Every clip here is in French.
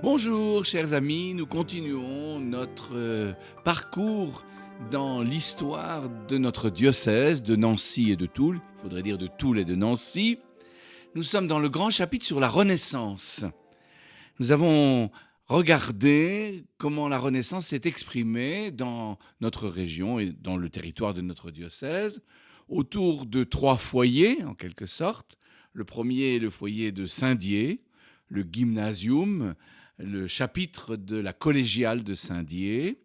Bonjour chers amis, nous continuons notre parcours dans l'histoire de notre diocèse de Nancy et de Toul, il faudrait dire de Toul et de Nancy. Nous sommes dans le grand chapitre sur la Renaissance. Nous avons regardé comment la Renaissance s'est exprimée dans notre région et dans le territoire de notre diocèse autour de trois foyers en quelque sorte. Le premier est le foyer de Saint-Dié, le gymnasium, le chapitre de la collégiale de Saint-Dié.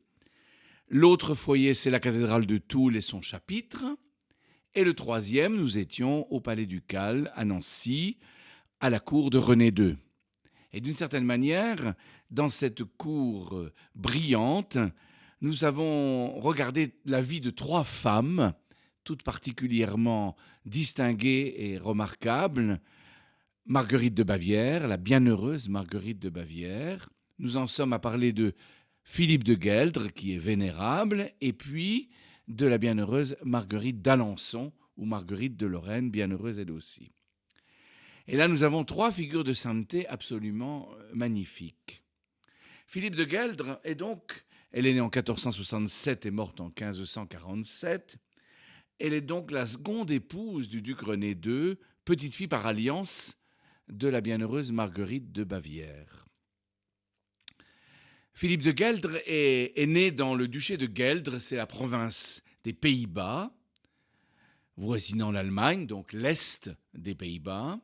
L'autre foyer, c'est la cathédrale de Toul et son chapitre. Et le troisième, nous étions au Palais ducal à Nancy, à la cour de René II. Et d'une certaine manière, dans cette cour brillante, nous avons regardé la vie de trois femmes, toutes particulièrement distinguées et remarquables. Marguerite de Bavière, la bienheureuse Marguerite de Bavière. Nous en sommes à parler de Philippe de Gueldre, qui est vénérable, et puis de la bienheureuse Marguerite d'Alençon, ou Marguerite de Lorraine, bienheureuse elle aussi. Et là, nous avons trois figures de sainteté absolument magnifiques. Philippe de Gueldre est donc, elle est née en 1467 et morte en 1547. Elle est donc la seconde épouse du duc René II, petite fille par alliance de la bienheureuse Marguerite de Bavière. Philippe de Gueldre est né dans le duché de Gueldre, c'est la province des Pays-Bas, voisinant l'Allemagne, donc l'est des Pays-Bas.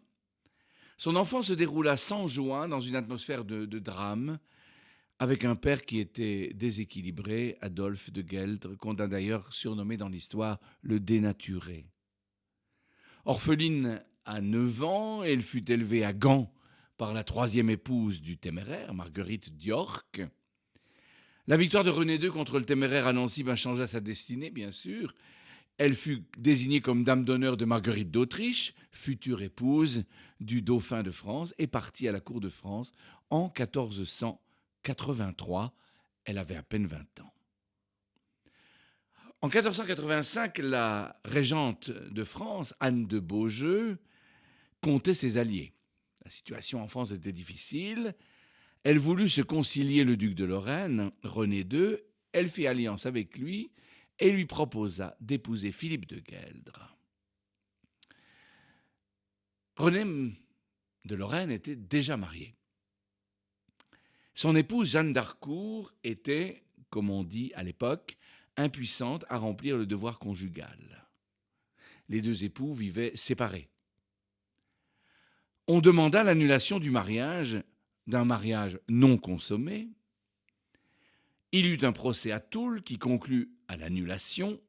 Son enfance se déroula sans joie, dans une atmosphère de drame, avec un père qui était déséquilibré, Adolphe de Gueldre, qu'on a d'ailleurs surnommé dans l'histoire le dénaturé. Orpheline à 9 ans, elle fut élevée à Gand par la troisième épouse du téméraire, Marguerite d'York. La victoire de René II contre le téméraire à Nancy changea sa destinée, bien sûr. Elle fut désignée comme dame d'honneur de Marguerite d'Autriche, future épouse du dauphin de France, et partie à la cour de France en 1483. Elle avait à peine 20 ans. En 1485, la régente de France, Anne de Beaujeu, comptait ses alliés. La situation en France était difficile. Elle voulut se concilier le duc de Lorraine, René II. Elle fit alliance avec lui et lui proposa d'épouser Philippe de Gueldre. René de Lorraine était déjà marié. Son épouse Jeanne d'Harcourt était, comme on dit à l'époque, impuissante à remplir le devoir conjugal. Les deux époux vivaient séparés. On demanda l'annulation du mariage, d'un mariage non consommé. Il y eut un procès à Toul qui conclut à l'annulation,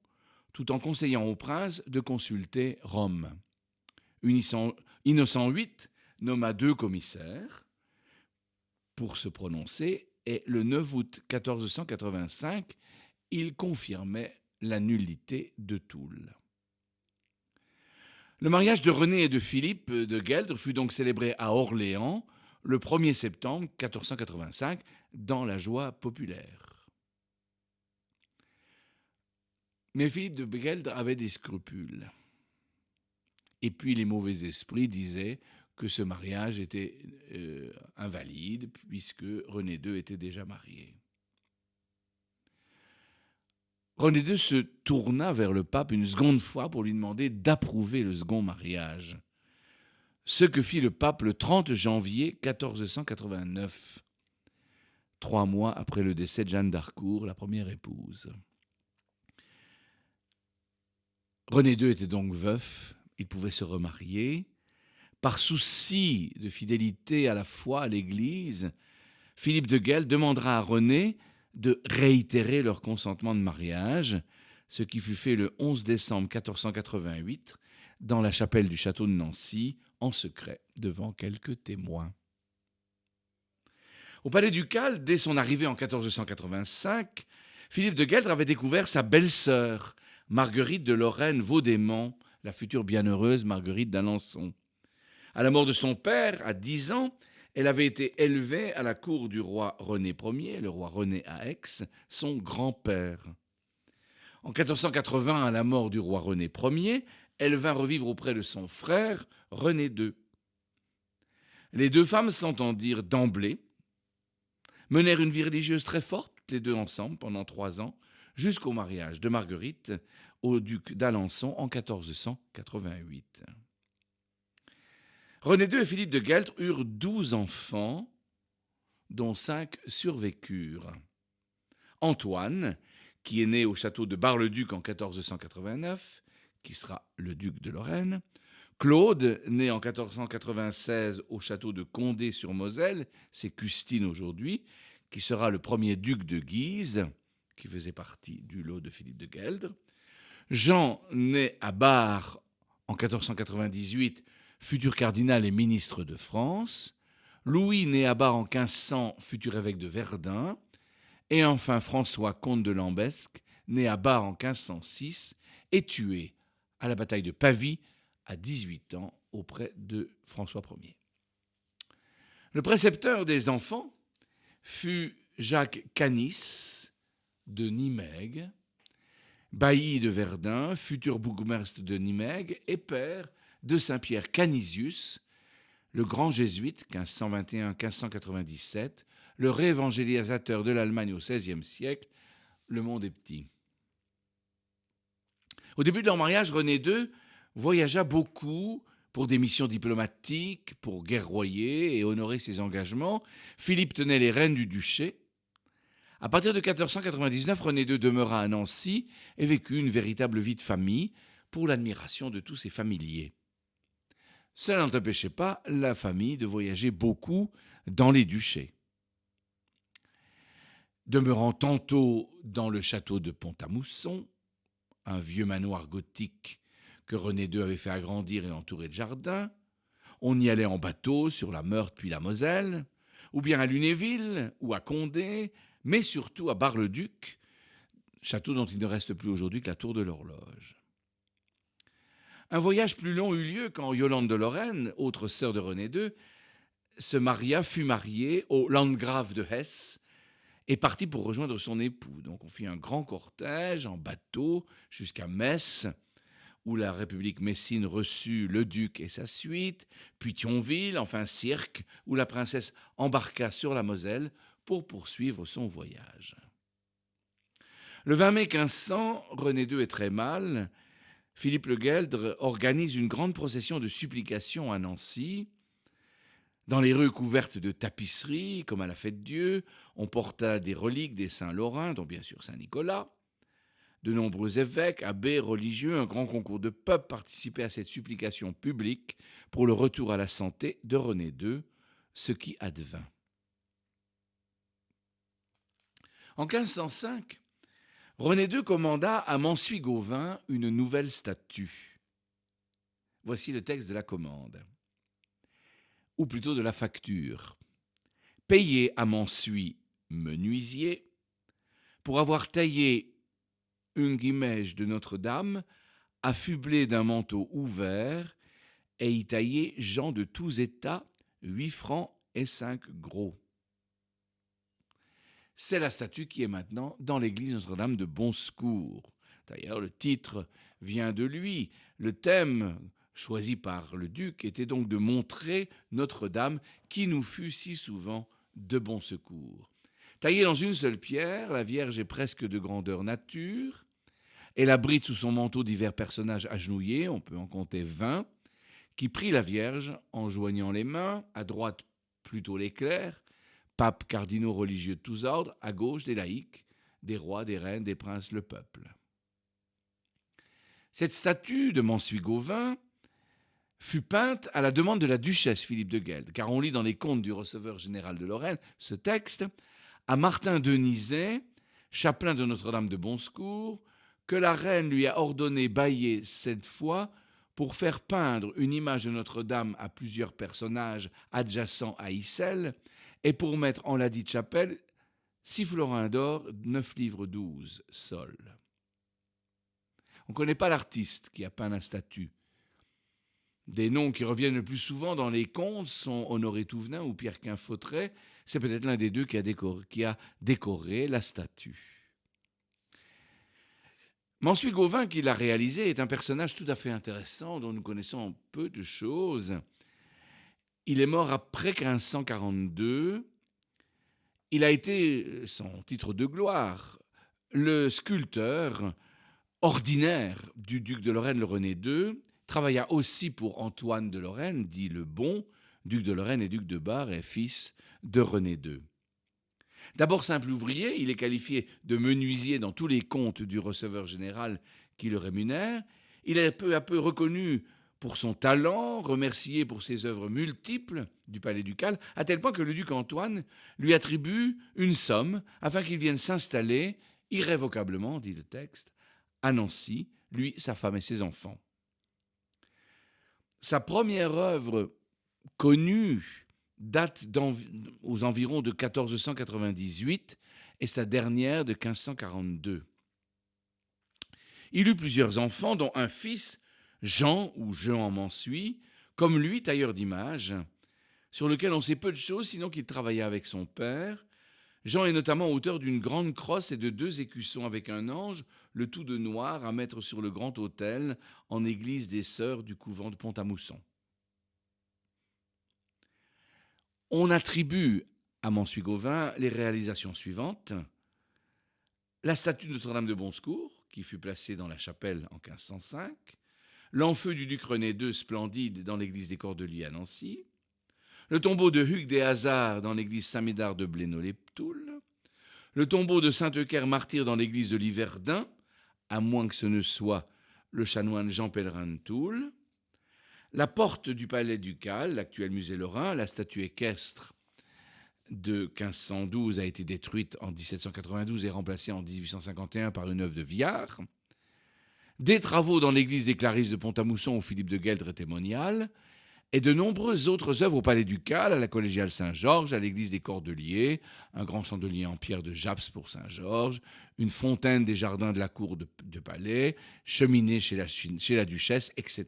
tout en conseillant au prince de consulter Rome. Innocent VIII nomma 2 commissaires pour se prononcer, et le 9 août 1485, il confirmait la nullité de Toul. Le mariage de René et de Philippe de Gueldre fut donc célébré à Orléans le 1er septembre 1485 dans la joie populaire. Mais Philippe de Gueldre avait des scrupules. Et puis les mauvais esprits disaient que ce mariage était invalide puisque René II était déjà marié. René II se tourna vers le pape une seconde fois pour lui demander d'approuver le second mariage. Ce que fit le pape le 30 janvier 1489, 3 mois après le décès de Jeanne d'Harcourt, la première épouse. René II était donc veuf, il pouvait se remarier. Par souci de fidélité à la foi, à l'Église, Philippe de Gueldre demandera à René de réitérer leur consentement de mariage, ce qui fut fait le 11 décembre 1488 dans la chapelle du château de Nancy, en secret, devant quelques témoins. Au Palais ducal, dès son arrivée en 1485, Philippe de Gueldre avait découvert sa belle-sœur, Marguerite de Lorraine-Vaudémont, la future bienheureuse Marguerite d'Alençon. À la mort de son père, à 10 ans, elle avait été élevée à la cour du roi René Ier, le roi René à Aix, son grand-père. En 1480, à la mort du roi René Ier, elle vint revivre auprès de son frère René II. Les deux femmes s'entendirent d'emblée menèrent une vie religieuse très forte, les deux ensemble, pendant 3 ans, jusqu'au mariage de Marguerite au duc d'Alençon en 1488. René II et Philippe de Gueldre eurent 12 enfants, dont 5 survécurent. Antoine, qui est né au château de Bar-le-Duc en 1489, qui sera le duc de Lorraine. Claude, né en 1496 au château de Condé-sur-Moselle, c'est Custine aujourd'hui, qui sera le premier duc de Guise, qui faisait partie du lot de Philippe de Gueldre. Jean, né à Bar en 1498, futur cardinal et ministre de France. Louis, né à Bar en 1500, futur évêque de Verdun. Et enfin François, comte de Lambesc, né à Bar en 1506, et tué à la bataille de Pavie à 18 ans auprès de François Ier. Le précepteur des enfants fut Jacques Canis de Nimègue, bailli de Verdun, futur bourgmestre de Nimègue et père de Saint-Pierre Canisius, le grand jésuite 1521-1597, le réévangélisateur de l'Allemagne au XVIe siècle. Le monde est petit. Au début de leur mariage, René II voyagea beaucoup pour des missions diplomatiques, pour guerroyer et honorer ses engagements. Philippe tenait les rênes du duché. À partir de 1499, René II demeura à Nancy et vécut une véritable vie de famille pour l'admiration de tous ses familiers. Cela n'empêchait pas la famille de voyager beaucoup dans les duchés. Demeurant tantôt dans le château de Pont-à-Mousson, un vieux manoir gothique que René II avait fait agrandir et entourer de jardins, on y allait en bateau sur la Meurthe puis la Moselle, ou bien à Lunéville ou à Condé, mais surtout à Bar-le-Duc, château dont il ne reste plus aujourd'hui que la tour de l'horloge. Un voyage plus long eut lieu quand Yolande de Lorraine, autre sœur de René II, fut mariée au landgrave de Hesse et partit pour rejoindre son époux. Donc on fit un grand cortège en bateau jusqu'à Metz, où la République messine reçut le duc et sa suite, puis Thionville, enfin Sierck, où la princesse embarqua sur la Moselle pour poursuivre son voyage. Le 20 mai 1500, René II est très mal. Philippe le Gueldre organise une grande procession de supplication à Nancy. Dans les rues couvertes de tapisseries, comme à la Fête-Dieu, on porta des reliques des saints lorrains, dont bien sûr Saint-Nicolas. De nombreux évêques, abbés, religieux, un grand concours de peuple participaient à cette supplication publique pour le retour à la santé de René II, ce qui advint. En 1505, René II commanda à Mansuy-Gauvin une nouvelle statue. Voici le texte de la commande, ou plutôt de la facture. Payez à Mansuy, menuisier, pour avoir taillé une image de Notre-Dame, affublée d'un manteau ouvert, et y taillé gens de tous états, 8 francs et 5 gros. C'est la statue qui est maintenant dans l'église Notre-Dame de Bon-Secours. D'ailleurs, le titre vient de lui. Le thème choisi par le duc était donc de montrer Notre-Dame qui nous fut si souvent de bon secours. Taillée dans une seule pierre, la Vierge est presque de grandeur nature. Elle abrite sous son manteau divers personnages agenouillés, on peut en compter 20, qui prient la Vierge en joignant les mains, à droite plutôt les clercs, papes, cardinaux religieux de tous ordres, à gauche des laïcs, des rois, des reines, des princes, le peuple. Cette statue de Mansuy-Gauvin fut peinte à la demande de la duchesse Philippe de Gueldre, car on lit dans les comptes du receveur général de Lorraine ce texte, à Martin Denizet, chapelain de Notre-Dame de Bon-Secours, que la reine lui a ordonné bailler 7 fois pour faire peindre une image de Notre-Dame à plusieurs personnages adjacents à Issel, et pour mettre en ladite chapelle 6 florins d'or, 9 livres 12 sol. On ne connaît pas l'artiste qui a peint la statue. Des noms qui reviennent le plus souvent dans les contes sont Honoré Touvenin ou Pierre Quin-Fautret. C'est peut-être l'un des deux qui a décoré la statue. Mansuy-Gauvin, qui l'a réalisé, est un personnage tout à fait intéressant dont nous connaissons peu de choses. Il est mort après 1542 Il a été, son titre de gloire, le sculpteur ordinaire du duc de Lorraine, le René II, travailla aussi pour Antoine de Lorraine, dit le Bon, duc de Lorraine et duc de Bar et fils de René II. D'abord simple ouvrier, il est qualifié de menuisier dans tous les comptes du receveur général qui le rémunère. Il est peu à peu reconnu pour son talent, remercié pour ses œuvres multiples du palais ducal, à tel point que le duc Antoine lui attribue une somme afin qu'il vienne s'installer irrévocablement, dit le texte, à Nancy, lui, sa femme et ses enfants. Sa première œuvre connue date aux environs de 1498 et sa dernière de 1542. Il eut plusieurs enfants, dont un fils, Jean ou Jean Mansuy, comme lui, tailleur d'images, sur lequel on sait peu de choses, sinon qu'il travailla avec son père. Jean est notamment auteur d'une grande crosse et de 2 écussons avec un ange, le tout de noir, à mettre sur le grand autel en église des Sœurs du couvent de Pont-à-Mousson. On attribue à Mansuy-Gauvin les réalisations suivantes. La statue de Notre-Dame de Bonsecours, qui fut placée dans la chapelle en 1505, l'enfeu du duc René II splendide dans l'église des Cordeliers à Nancy, le tombeau de Hugues des Hazards dans l'église Saint-Médard de Blénod-les-Toul, le tombeau de Saint-Eucaire martyr dans l'église de Liverdun, à moins que ce ne soit le chanoine Jean Pellerin de Toul, la porte du palais ducal, l'actuel musée Lorrain, la statue équestre de 1512 a été détruite en 1792 et remplacée en 1851 par une œuvre de Viard. Des travaux dans l'église des Clarisses de Pont-à-Mousson où Philippe de Gueldre est témonial, et de nombreuses autres œuvres au palais ducal, à la collégiale Saint-Georges, à l'église des Cordeliers, un grand chandelier en pierre de Japs pour Saint-Georges, une fontaine des jardins de la cour de palais, cheminée chez la duchesse, etc.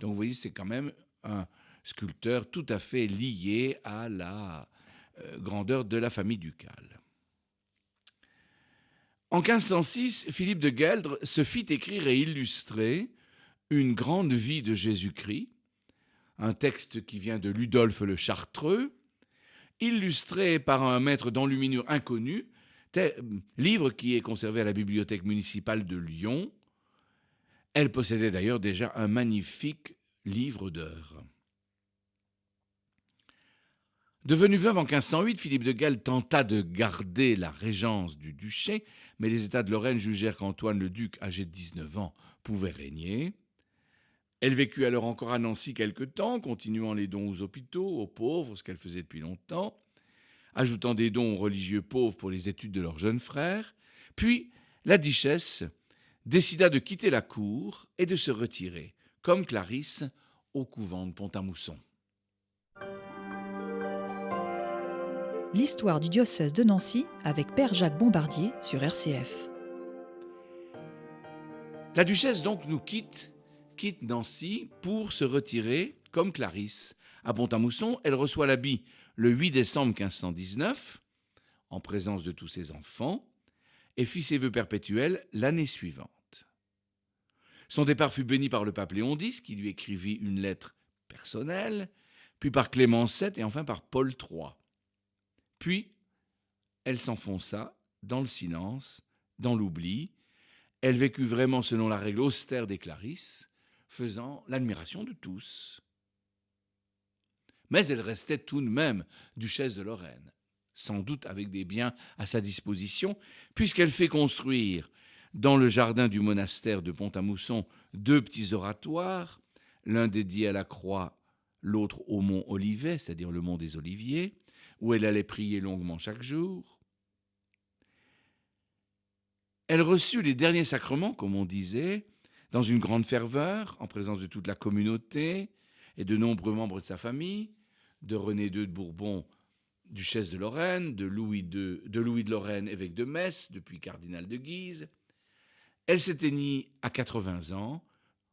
Donc vous voyez, c'est quand même un sculpteur tout à fait lié à la grandeur de la famille ducale. En 1506, Philippe de Gueldre se fit écrire et illustrer une grande vie de Jésus-Christ, un texte qui vient de Ludolphe le Chartreux, illustré par un maître d'enluminure inconnu, livre qui est conservé à la bibliothèque municipale de Lyon. Elle possédait d'ailleurs déjà un magnifique livre d'heures. Devenu veuve en 1508, Philippe de Gueldre tenta de garder la régence du duché, mais les États de Lorraine jugèrent qu'Antoine le duc, âgé de 19 ans, pouvait régner. Elle vécut alors encore à Nancy quelque temps, continuant les dons aux hôpitaux, aux pauvres, ce qu'elle faisait depuis longtemps, ajoutant des dons aux religieux pauvres pour les études de leurs jeunes frères. Puis, la duchesse décida de quitter la cour et de se retirer, comme Clarisse, au couvent de Pont-à-Mousson. L'histoire du diocèse de Nancy avec Père Jacques Bombardier sur RCF. La duchesse donc nous quitte Nancy pour se retirer, comme Clarisse. À Pont-à-Mousson, elle reçoit l'habit le 8 décembre 1519, en présence de tous ses enfants, et fit ses vœux perpétuels l'année suivante. Son départ fut béni par le pape Léon X, qui lui écrivit une lettre personnelle, puis par Clément VII et enfin par Paul III. Puis, elle s'enfonça dans le silence, dans l'oubli. Elle vécut vraiment selon la règle austère des Clarisses, faisant l'admiration de tous. Mais elle restait tout de même duchesse de Lorraine, sans doute avec des biens à sa disposition, puisqu'elle fait construire dans le jardin du monastère de Pont-à-Mousson 2 petits oratoires, l'un dédié à la croix, l'autre au mont Olivet, c'est-à-dire le mont des Oliviers, où elle allait prier longuement chaque jour. Elle reçut les derniers sacrements, comme on disait, dans une grande ferveur, en présence de toute la communauté et de nombreux membres de sa famille, de René II de Bourbon, duchesse de Lorraine, de Louis de Lorraine, évêque de Metz, depuis cardinal de Guise. Elle s'éteignit à 80 ans,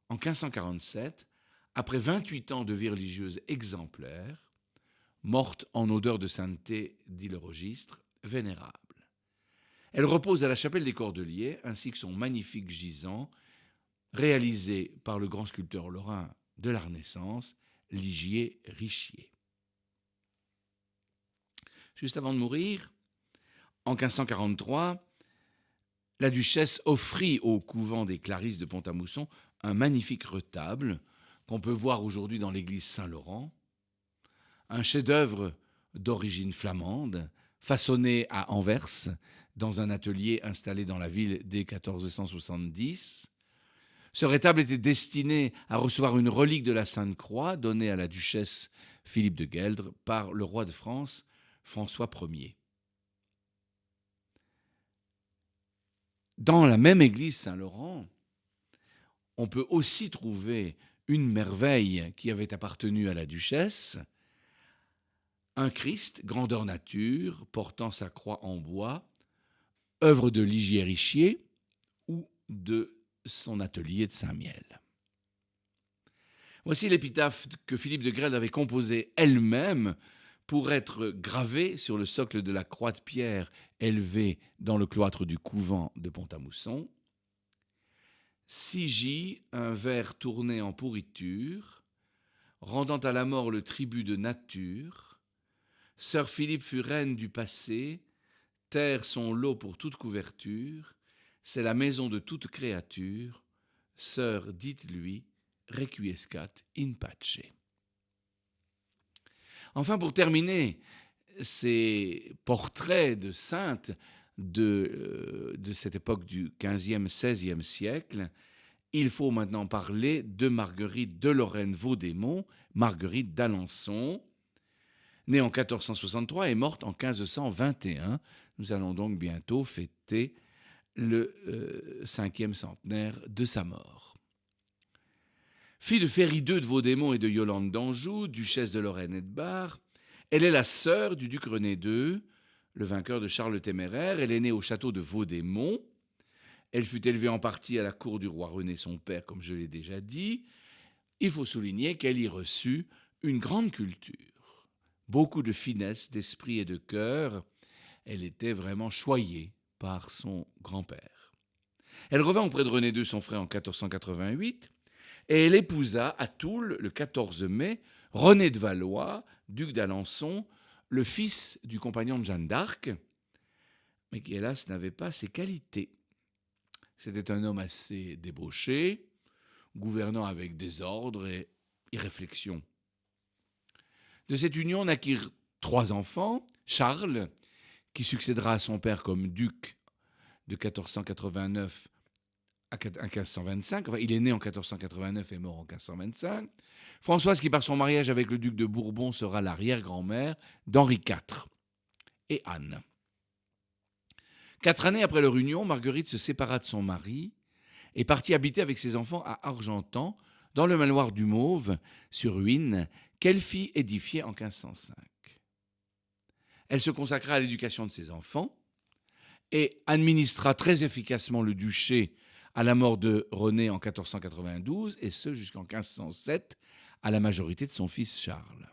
en 1547, après 28 ans de vie religieuse exemplaire, morte en odeur de sainteté, dit le registre, vénérable. Elle repose à la chapelle des Cordeliers, ainsi que son magnifique gisant, réalisé par le grand sculpteur lorrain de la Renaissance, Ligier Richier. Juste avant de mourir, En 1543, la duchesse offrit au couvent des Clarisses de Pont-à-Mousson un magnifique retable qu'on peut voir aujourd'hui dans l'église Saint-Laurent, un chef-d'œuvre d'origine flamande, façonné à Anvers, dans un atelier installé dans la ville dès 1470. Ce retable était destiné à recevoir une relique de la Sainte Croix donnée à la duchesse Philippe de Gueldre par le roi de France, François Ier. Dans la même église Saint-Laurent, on peut aussi trouver une merveille qui avait appartenu à la duchesse, un Christ, grandeur nature, portant sa croix en bois, œuvre de Ligier Richier ou de son atelier de Saint-Miel. Voici l'épitaphe que Philippe de Gueldre avait composée elle-même pour être gravée sur le socle de la croix de pierre élevée dans le cloître du couvent de Pont-à-Mousson. Si gît un ver tourné en pourriture, rendant à la mort le tribut de nature, sœur Philippe fut reine du passé, terre son lot pour toute couverture, c'est la maison de toute créature, sœur dites-lui, requiescat in pace. Enfin, pour terminer ces portraits de saintes de cette époque du XVe, XVIe siècle, il faut maintenant parler de Marguerite de Lorraine-Vaudémont, Marguerite d'Alençon, née en 1463 et morte en 1521. Nous allons donc bientôt fêter le 5e centenaire de sa mort. Fille de Ferry II de Vaudémont et de Yolande d'Anjou, duchesse de Lorraine et de Bar, elle est la sœur du duc René II, le vainqueur de Charles le Téméraire. Elle est née au château de Vaudémont. Elle fut élevée en partie à la cour du roi René, son père, comme je l'ai déjà dit. Il faut souligner qu'elle y reçut une grande culture, beaucoup de finesse, d'esprit et de cœur. Elle était vraiment choyée par son grand-père. Elle revint auprès de René II, son frère, en 1488, et elle épousa à Toul, le 14 mai, René de Valois, duc d'Alençon, le fils du compagnon de Jeanne d'Arc, mais qui, hélas, n'avait pas ses qualités. C'était un homme assez débauché, gouvernant avec désordre et irréflexion. De cette union naquirent 3 enfants, Charles, qui succédera à son père comme duc de 1489 à 1525. Enfin, il est né en 1489 et mort en 1525. Françoise, qui par son mariage avec le duc de Bourbon sera l'arrière-grand-mère d'Henri IV. Et Anne. 4 années après leur union, Marguerite se sépara de son mari et partit habiter avec ses enfants à Argentan, dans le manoir du Mauve, sur Huisne, qu'elle fit édifier en 1505. Elle se consacra à l'éducation de ses enfants et administra très efficacement le duché à la mort de René en 1492, et ce jusqu'en 1507, à la majorité de son fils Charles.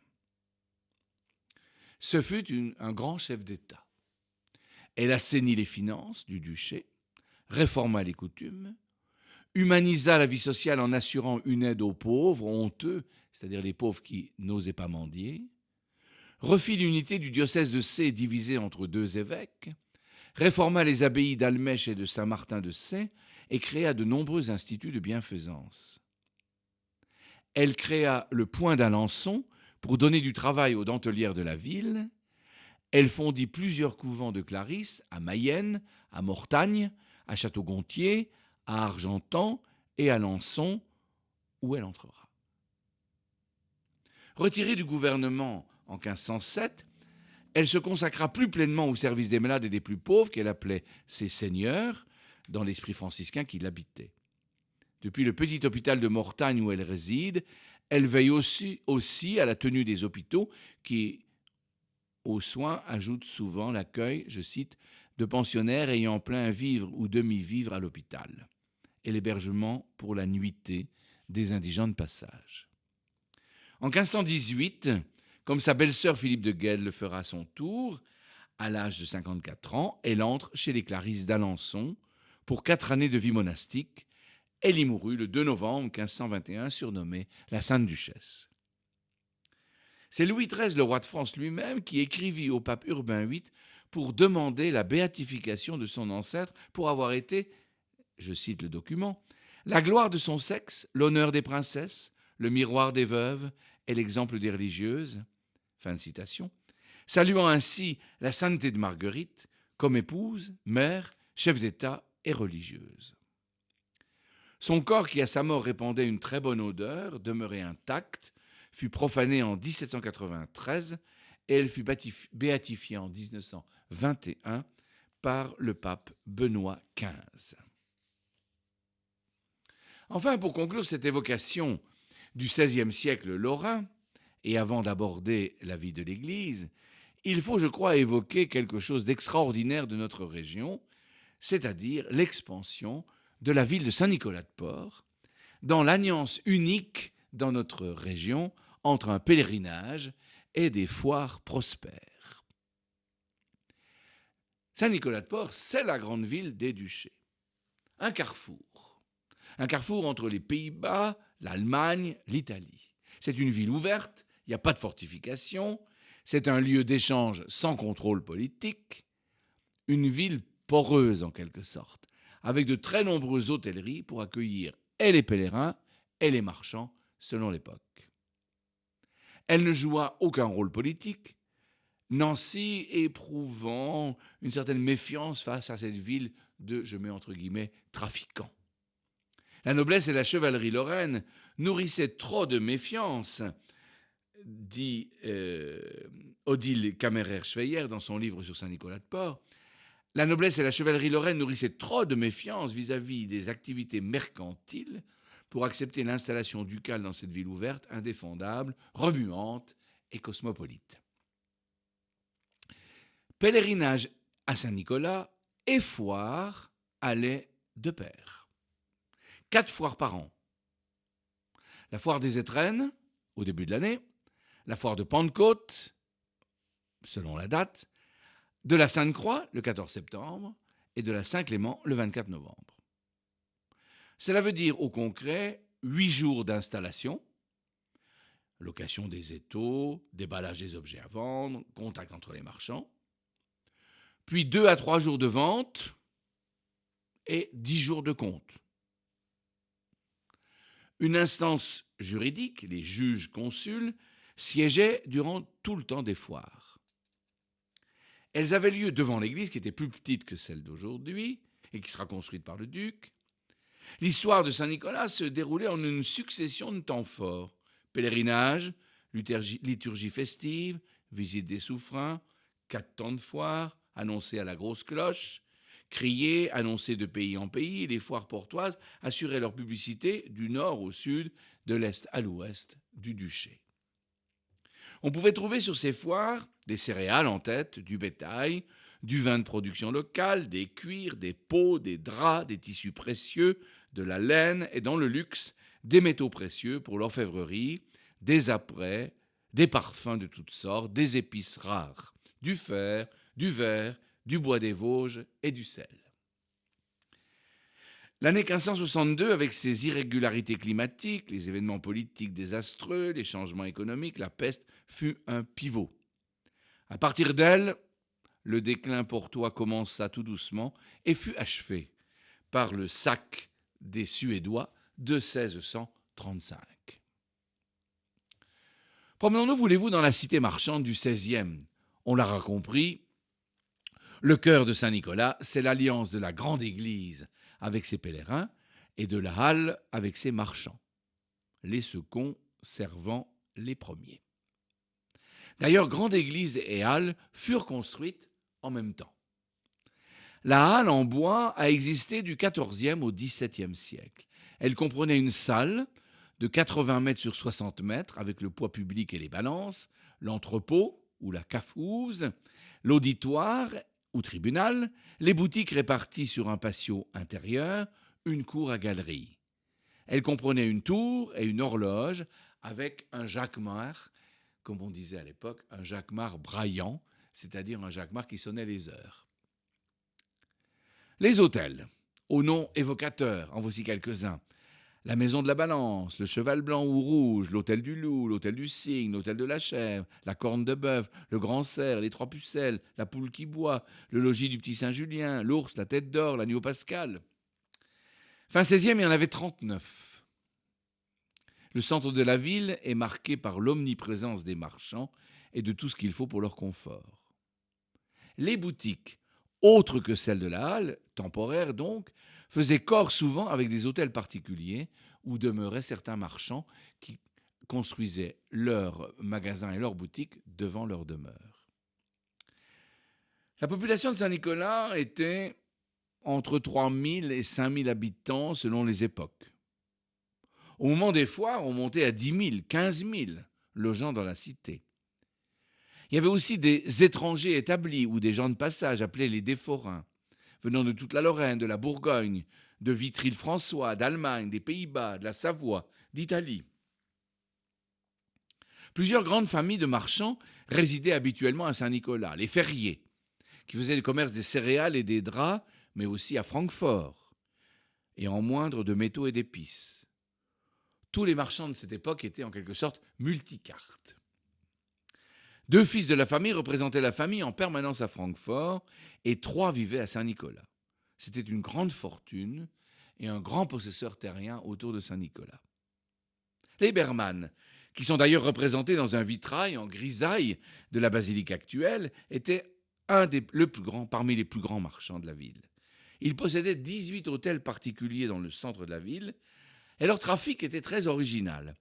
Ce fut un grand chef d'État. Elle assainit les finances du duché, réforma les coutumes, humanisa la vie sociale en assurant une aide aux pauvres, honteux, c'est-à-dire les pauvres qui n'osaient pas mendier, refit l'unité du diocèse de Sées divisé entre 2 évêques, réforma les abbayes d'Almèche et de Saint-Martin de Sées et créa de nombreux instituts de bienfaisance. Elle créa le Point d'Alençon pour donner du travail aux dentelières de la ville. Elle fondit plusieurs couvents de Clarisse à Mayenne, à Mortagne, à Château-Gontier, à Argentan et à Alençon, où elle entrera. Retirée du gouvernement en 1507, elle se consacra plus pleinement au service des malades et des plus pauvres, qu'elle appelait ses seigneurs, dans l'esprit franciscain qui l'habitait. Depuis le petit hôpital de Mortagne où elle réside, elle veille aussi à la tenue des hôpitaux qui, aux soins, ajoutent souvent l'accueil, je cite, de pensionnaires ayant plein vivre ou demi-vivre à l'hôpital et l'hébergement pour la nuitée des indigents de passage. En 1518, comme sa belle-sœur Philippe de Gueldre le fera à son tour, à l'âge de 54 ans, elle entre chez les Clarisses d'Alençon pour 4 années de vie monastique. Elle y mourut le 2 novembre 1521, surnommée la Sainte Duchesse. C'est Louis XIII, le roi de France lui-même, qui écrivit au pape Urbain VIII pour demander la béatification de son ancêtre pour avoir été, je cite le document, la gloire de son sexe, l'honneur des princesses, le miroir des veuves et l'exemple des religieuses. Fin de citation. Saluant ainsi la sainteté de Marguerite comme épouse, mère, chef d'État et religieuse. Son corps, qui à sa mort répandait une très bonne odeur, demeurait intact, fut profané en 1793 et elle fut béatifiée en 1921 par le pape Benoît XV. Enfin, pour conclure cette évocation du XVIe siècle lorrain, et avant d'aborder la vie de l'Église, il faut, je crois, évoquer quelque chose d'extraordinaire de notre région, c'est-à-dire l'expansion de la ville de Saint-Nicolas-de-Port, dans l'alliance unique dans notre région entre un pèlerinage et des foires prospères. Saint-Nicolas-de-Port, c'est la grande ville des duchés. Un carrefour entre les Pays-Bas, l'Allemagne, l'Italie. C'est une ville ouverte, il n'y a pas de fortification, c'est un lieu d'échange sans contrôle politique, une ville poreuse en quelque sorte, avec de très nombreuses hôtelleries pour accueillir et les pèlerins et les marchands selon l'époque. Elle ne joua aucun rôle politique, Nancy éprouvant une certaine méfiance face à cette ville de, je mets entre guillemets, trafiquants. La noblesse et la chevalerie lorraine nourrissaient trop de méfiance, dit Odile Kammerer-Schweyer dans son livre sur Saint-Nicolas-de-Port. La noblesse et la chevalerie lorraine nourrissaient trop de méfiance vis-à-vis des activités mercantiles pour accepter l'installation ducale dans cette ville ouverte, indéfendable, remuante et cosmopolite. Pèlerinage à Saint-Nicolas et foire allaient de pair. 4 foires par an. La foire des Étrennes, au début de l'année, la foire de Pentecôte, selon la date, de la Sainte-Croix, le 14 septembre, et de la Saint-Clément, le 24 novembre. Cela veut dire, au concret, 8 jours d'installation, location des étaux, déballage des objets à vendre, contact entre les marchands, puis 2 à 3 jours de vente et 10 jours de compte. Une instance juridique, les juges consuls, siégeaient durant tout le temps des foires. Elles avaient lieu devant l'église, qui était plus petite que celle d'aujourd'hui, et qui sera construite par le duc. L'histoire de Saint-Nicolas se déroulait en une succession de temps forts. Pèlerinage, liturgie festive, visite des souverains, 4 temps de foire, annoncés à la grosse cloche, criés, annoncés de pays en pays, les foires portoises assuraient leur publicité du nord au sud, de l'est à l'ouest du duché. On pouvait trouver sur ces foires des céréales en tête, du bétail, du vin de production locale, des cuirs, des peaux, des draps, des tissus précieux, de la laine et dans le luxe, des métaux précieux pour l'orfèvrerie, des apprêts, des parfums de toutes sortes, des épices rares, du fer, du verre, du bois des Vosges et du sel. L'année 1562, avec ses irrégularités climatiques, les événements politiques désastreux, les changements économiques, la peste fut un pivot. À partir d'elle, le déclin portois commença tout doucement et fut achevé par le sac des Suédois de 1635. Promenons-nous, voulez-vous, dans la cité marchande du XVIe. On l'aura compris, le cœur de Saint-Nicolas, c'est l'alliance de la grande église avec ses pèlerins et de la halle avec ses marchands, les seconds servant les premiers. D'ailleurs, grande église et halle furent construites en même temps. La halle en bois a existé du XIVe au XVIIe siècle. Elle comprenait une salle de 80 mètres sur 60 mètres avec le poids public et les balances, l'entrepôt ou la cafouze, l'auditoire ou tribunal, les boutiques réparties sur un patio intérieur, une cour à galerie. Elle comprenait une tour et une horloge avec un jacquemart, comme on disait à l'époque, un jacquemart braillant, c'est-à-dire un jacquemart qui sonnait les heures. Les hôtels, aux noms évocateurs, en voici quelques-uns. La maison de la Balance, le Cheval Blanc ou Rouge, l'Hôtel du Loup, l'Hôtel du Cygne, l'Hôtel de la Chèvre, la Corne de Bœuf, le Grand Cerf, les Trois Pucelles, la Poule qui boit, le Logis du Petit Saint-Julien, l'Ours, la Tête d'Or, l'Agneau Pascal. Fin 16e, il y en avait 39. Le centre de la ville est marqué par l'omniprésence des marchands et de tout ce qu'il faut pour leur confort. Les boutiques, autres que celles de la halle, temporaires donc, faisaient corps souvent avec des hôtels particuliers où demeuraient certains marchands qui construisaient leurs magasins et leurs boutiques devant leur demeure. La population de Saint-Nicolas était entre 3 000 et 5 000 habitants selon les époques. Au moment des foires, on montait à 10 000, 15 000 logeant dans la cité. Il y avait aussi des étrangers établis ou des gens de passage appelés les déforains, venant de toute la Lorraine, de la Bourgogne, de Vitry-le-François, d'Allemagne, des Pays-Bas, de la Savoie, d'Italie. Plusieurs grandes familles de marchands résidaient habituellement à Saint-Nicolas, les ferriers, qui faisaient le commerce des céréales et des draps, mais aussi à Francfort, et en moindre de métaux et d'épices. Tous les marchands de cette époque étaient en quelque sorte multicartes. 2 fils de la famille représentaient la famille en permanence à Francfort et 3 vivaient à Saint-Nicolas. C'était une grande fortune et un grand possesseur terrien autour de Saint-Nicolas. Les Berman, qui sont d'ailleurs représentés dans un vitrail en grisaille de la basilique actuelle, étaient parmi les plus grands marchands de la ville. Ils possédaient 18 hôtels particuliers dans le centre de la ville et leur trafic était très original.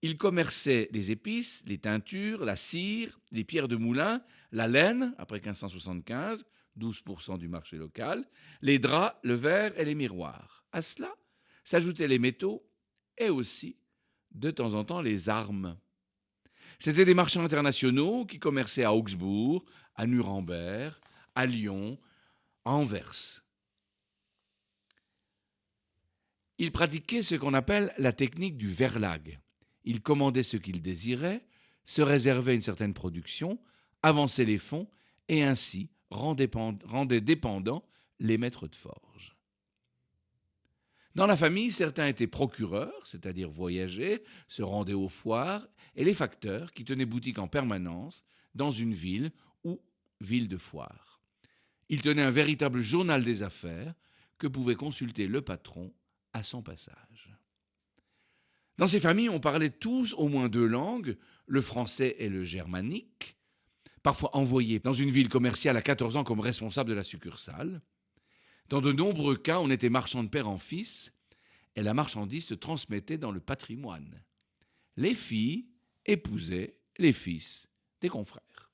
Ils commerçaient les épices, les teintures, la cire, les pierres de moulin, la laine, après 1575, 12% du marché local, les draps, le verre et les miroirs. À cela s'ajoutaient les métaux et aussi, de temps en temps, les armes. C'étaient des marchands internationaux qui commerçaient à Augsbourg, à Nuremberg, à Lyon, à Anvers. Ils pratiquaient ce qu'on appelle la technique du verlag. Ils commandaient ce qu'ils désiraient, se réservaient une certaine production, avançaient les fonds et ainsi rendaient dépendants les maîtres de forge. Dans la famille, certains étaient procureurs, c'est-à-dire voyageaient, se rendaient aux foires, et les facteurs qui tenaient boutique en permanence dans une ville ou ville de foire. Ils tenaient un véritable journal des affaires que pouvait consulter le patron à son passage. Dans ces familles, on parlait tous au moins 2 langues, le français et le germanique, parfois envoyé dans une ville commerciale à 14 ans comme responsable de la succursale. Dans de nombreux cas, on était marchand de père en fils et la marchandise se transmettait dans le patrimoine. Les filles épousaient les fils des confrères.